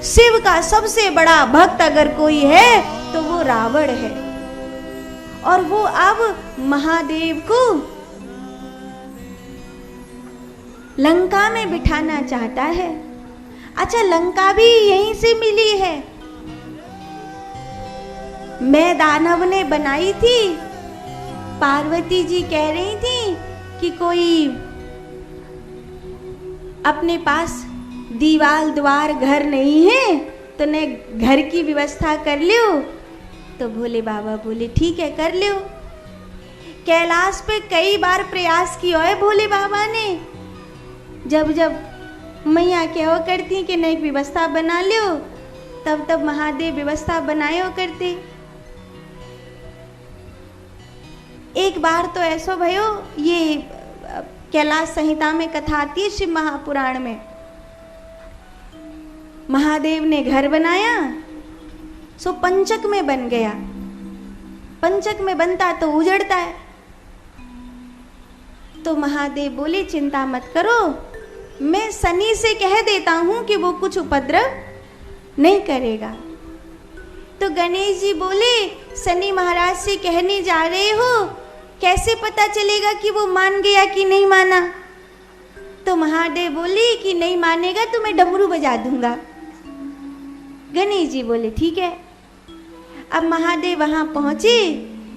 शिव का सबसे बड़ा भक्त अगर कोई है तो वो रावण है। और वो अब महादेव को लंका में बिठाना चाहता है। अच्छा, लंका भी यहीं से मिली है, मैं दानव ने बनाई थी। पार्वती जी कह रही थी कि कोई अपने पास दीवाल द्वार घर नहीं है तो ने घर की व्यवस्था कर लियो। तो भोले बाबा बोले ठीक है कर लियो। कैलाश पे कई बार प्रयास किया है भोले बाबा ने, जब जब मैया क्या करती कि नहीं व्यवस्था बना लियो, तब तब महादेव व्यवस्था बनाए करते। एक बार तो ऐसा भयो, ये कैलाश संहिता में कथा आती है शिव महापुराण में, महादेव ने घर बनाया सो पंचक में बन गया। पंचक में बनता तो उजड़ता है। तो महादेव बोले चिंता मत करो, मैं शनि से कह देता हूं कि वो कुछ उपद्रव नहीं करेगा। तो गणेश जी बोले शनि महाराज से कहने जा रहे हो, कैसे पता चलेगा कि वो मान गया कि नहीं माना? तो महादेव बोले कि नहीं मानेगा तो मैं डमरू बजा दूंगा। गणेश जी बोले ठीक है। अब महादेव वहां पहुंचे,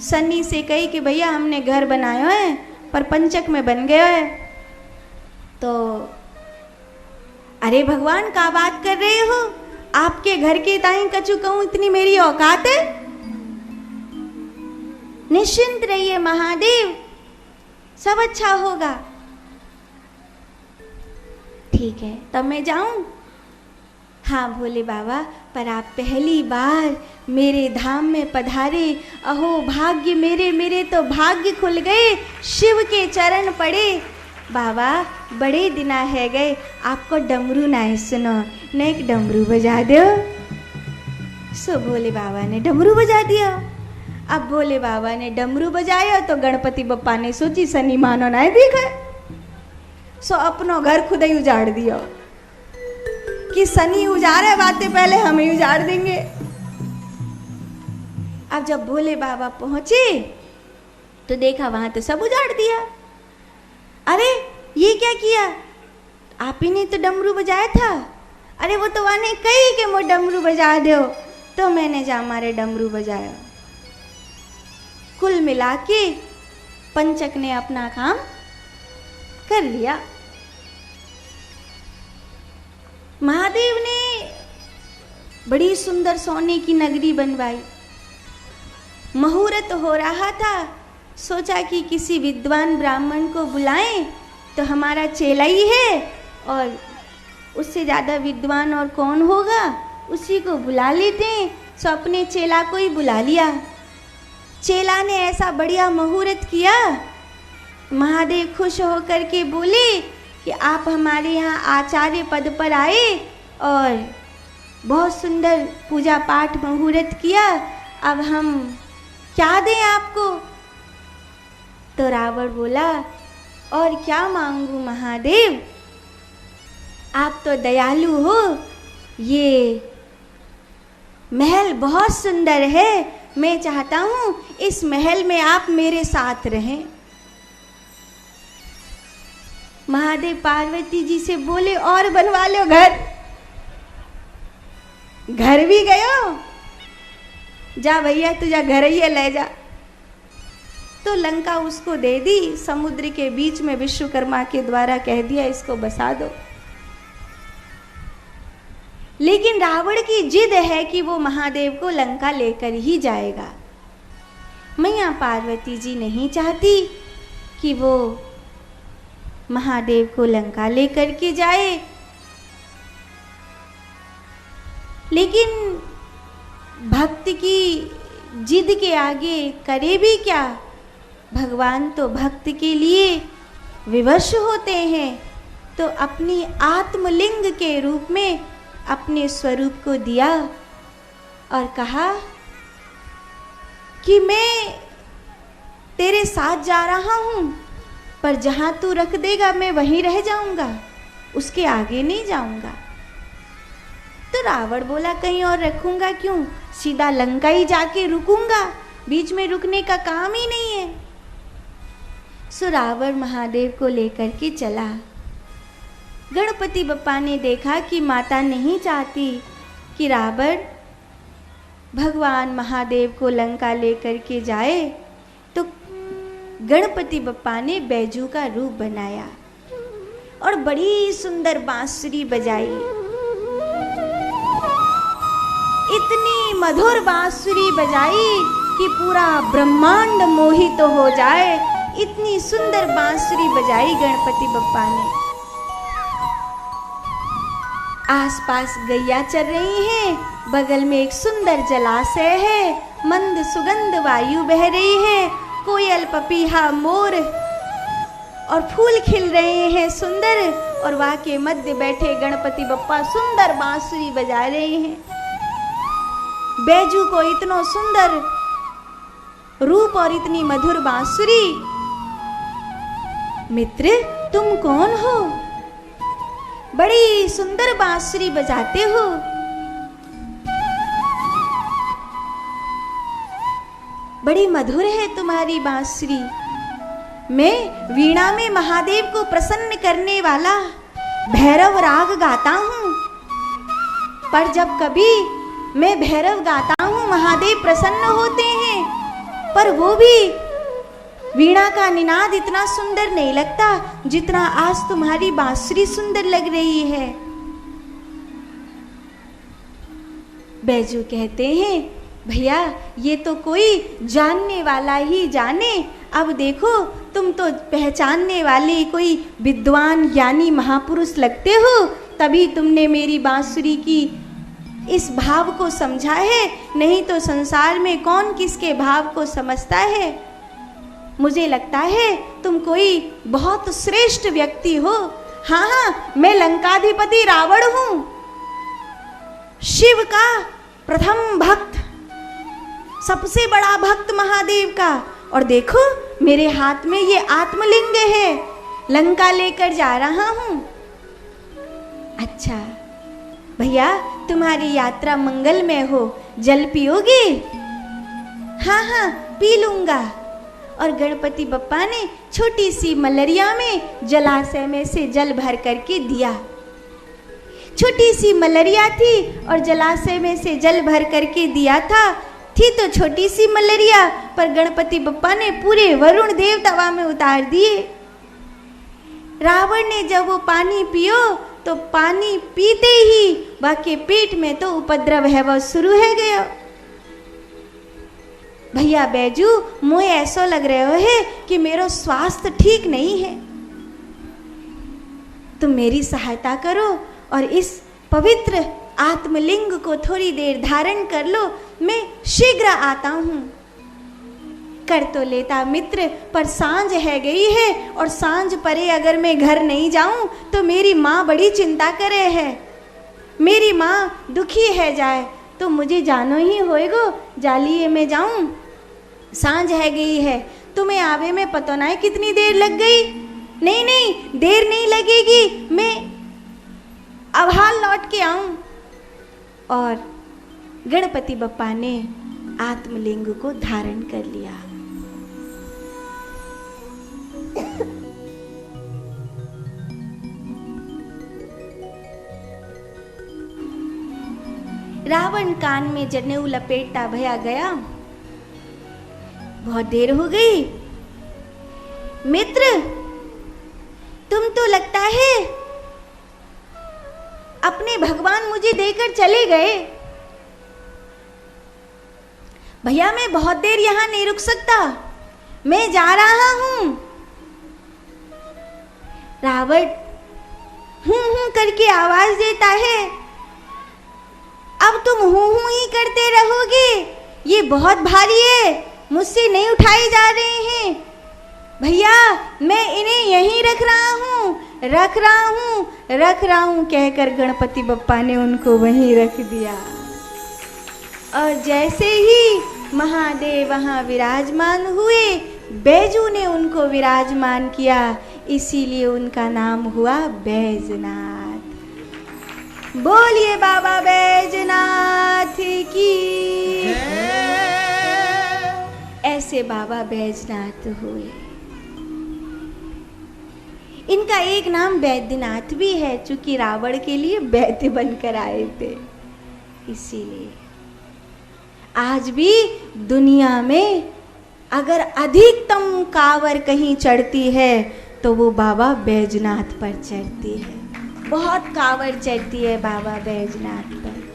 शनि से कही कि भैया हमने घर बनाया है पर पंचक में बन गया है। तो अरे भगवान का बात कर रहे हो, आपके घर के ताई कछु कहूं इतनी मेरी औकात है? निश्चिंत रहिए महादेव, सब अच्छा होगा। ठीक है तब मैं जाऊं? हाँ भोले बाबा, पर आप पहली बार मेरे धाम में पधारे, अहो भाग्य मेरे, मेरे तो भाग्य खुल गए, शिव के चरण पड़े। बाबा बड़े दिना है गए, आपको डमरू ना सुनो, न एक डमरू बजा दो। सो भोले बाबा ने डमरू बजा दिया। अब भोले बाबा ने डमरू बजाया तो गणपति बप्पा ने सोची शनि मानो ना दिखे, सो अपनो घर खुद ही उजाड़ दिया कि शनि उजाड़े बातें पहले हम ही उजाड़ देंगे। अब जब भोले बाबा पहुंचे तो देखा वहां तो सब उजाड़ दिया। अरे ये क्या किया? आप ही ने तो डमरू बजाया था। अरे वो तो आने कही कि वो डमरू बजा दो, तो मैंने जा मारे डमरू बजाया। कुल मिला के पंचक ने अपना काम कर लिया। महादेव ने बड़ी सुंदर सोने की नगरी बनवाई। मुहूर्त हो रहा था, सोचा कि किसी विद्वान ब्राह्मण को बुलाएं, तो हमारा चेला ही है और उससे ज़्यादा विद्वान और कौन होगा, उसी को बुला लेते हैं। सो अपने चेला को ही बुला लिया। चेला ने ऐसा बढ़िया मुहूर्त किया, महादेव खुश होकर के बोले कि आप हमारे यहाँ आचार्य पद पर आए और बहुत सुंदर पूजा पाठ मुहूर्त किया, अब हम क्या दें आपको? तो रावण बोला और क्या मांगू महादेव, आप तो दयालु हो, ये महल बहुत सुंदर है, मैं चाहता हूँ इस महल में आप मेरे साथ रहें। महादेव पार्वती जी से बोले और बनवा लो घर। घर भी गयो, जा भैया तुझा घर ही ले जा। तो लंका उसको दे दी, समुद्र के बीच में विश्वकर्मा के द्वारा कह दिया इसको बसा दो। लेकिन रावण की जिद है कि वो महादेव को लंका लेकर ही जाएगा। मैया पार्वती जी नहीं चाहती कि वो महादेव को लंका लेकर के जाए, लेकिन भक्त की जिद के आगे करे भी क्या? भगवान तो भक्त के लिए विवश होते हैं। तो अपनी आत्मलिंग के रूप में अपने स्वरूप को दिया और कहा कि मैं तेरे साथ जा रहा हूँ, पर जहाँ तू रख देगा मैं वहीं रह जाऊँगा, उसके आगे नहीं जाऊँगा। तो रावण बोला कहीं और रखूंगा क्यों, सीधा लंका ही जाके रुकूंगा, बीच में रुकने का काम ही नहीं है। सो रावण महादेव को लेकर के चला। गणपति बप्पा ने देखा कि माता नहीं चाहती कि रावण भगवान महादेव को लंका लेकर के जाए, तो गणपति बप्पा ने बैजू का रूप बनाया और बड़ी सुंदर बांसुरी बजाई। इतनी मधुर बांसुरी बजाई कि पूरा ब्रह्मांड मोहित हो जाए, इतनी सुंदर बांसुरी बजाई गणपति बप्पा ने। आसपास गैया चल रही हैं, बगल में एक सुंदर जलाशय है, मंद सुगंध वायु बह रही है, कोयल पपीहा मोर और फूल खिल रहे हैं सुंदर, और वहां के मध्य बैठे गणपति बप्पा सुंदर बांसुरी बजा रहे हैं। बैजू को इतना सुंदर रूप और इतनी मधुर बांसुरी। मित्र तुम कौन हो, बड़ी सुंदर बांसुरी बजाते हो। बड़ी मधुर है तुम्हारी बांसुरी। मैं वीणा में महादेव को प्रसन्न करने वाला भैरव राग गाता हूँ, पर जब कभी मैं भैरव गाता हूँ महादेव प्रसन्न होते हैं, पर वो भी वीणा का निनाद इतना सुंदर नहीं लगता जितना आज तुम्हारी बांसुरी सुंदर लग रही है। बैजू कहते हैं भैया ये तो कोई जानने वाला ही जाने, अब देखो तुम तो पहचानने वाले कोई विद्वान ज्ञानी महापुरुष लगते हो, तभी तुमने मेरी बांसुरी की इस भाव को समझा है, नहीं तो संसार में कौन किसके भाव को समझता है। मुझे लगता है तुम कोई बहुत श्रेष्ठ व्यक्ति हो। हाँ हाँ, मैं लंकाधिपति रावण हूँ, शिव का प्रथम भक्त, सबसे बड़ा भक्त महादेव का। और देखो मेरे हाथ में ये आत्मलिंग है, लंका लेकर जा रहा हूँ। अच्छा भैया तुम्हारी यात्रा मंगलमय हो, जल पियोगे? हाँ हाँ पी लूंगा। और गणपति बप्पा ने छोटी सी मलरिया में जलाशय में से जल भर करके दिया। छोटी सी मलरिया थी और जलाशय में से जल भर करके दिया था, थी तो छोटी सी मलरिया, पर गणपति बप्पा ने पूरे वरुण देव तवा में उतार दिए। रावण ने जब वो पानी पियो तो पानी पीते ही बाकी पेट में तो उपद्रव है वह शुरू है गया। भैया बैजू मुझे ऐसा लग रहा है कि मेरा स्वास्थ्य ठीक नहीं है, तुम मेरी सहायता करो और इस पवित्र आत्मलिंग को थोड़ी देर धारण कर लो, मैं शीघ्र आता हूँ। कर तो लेता मित्र, पर सांझ है गई है और सांझ परे अगर मैं घर नहीं जाऊं तो मेरी माँ बड़ी चिंता करे है, मेरी माँ दुखी है जाए तो मुझे जानो ही होएगो, जालिए में जाऊं। सांझ है गई है, तुम्हें आवे में पता ना है कितनी देर लग गई। नहीं नहीं देर नहीं लगेगी, मैं अब हाल लौट के आऊं। और गणपति बप्पा ने आत्मलिंग को धारण कर लिया। रावण कान में जनेऊ लपेटता भया गया। बहुत देर हो गई। मित्र तुम तो लगता है अपने भगवान मुझे देकर चले गए। भैया मैं बहुत देर यहां नहीं रुक सकता, मैं जा रहा हूं। रावण हूं करके आवाज देता है। अब तुम हूं ही करते रहोगे, ये बहुत भारी है, मुझसे नहीं उठाए जा रहे हैं। भैया मैं इन्हें यहीं रख रहा हूं कहकर गणपति बप्पा ने उनको वहीं रख दिया। और जैसे ही महादेव वहां विराजमान हुए, बैजू ने उनको विराजमान किया, इसीलिए उनका नाम हुआ बैजनाथ। बोलिए बाबा बैजनाथ की। ऐसे बाबा बैजनाथ हुए। इनका एक नाम वैद्यनाथ भी है, चूंकि रावण के लिए वैद्य बनकर आए थे, इसीलिए। आज भी दुनिया में अगर अधिकतम कांवर कहीं चढ़ती है तो वो बाबा बैजनाथ पर चढ़ती है। बहुत कांवर चढ़ती है बाबा बैजनाथ पर।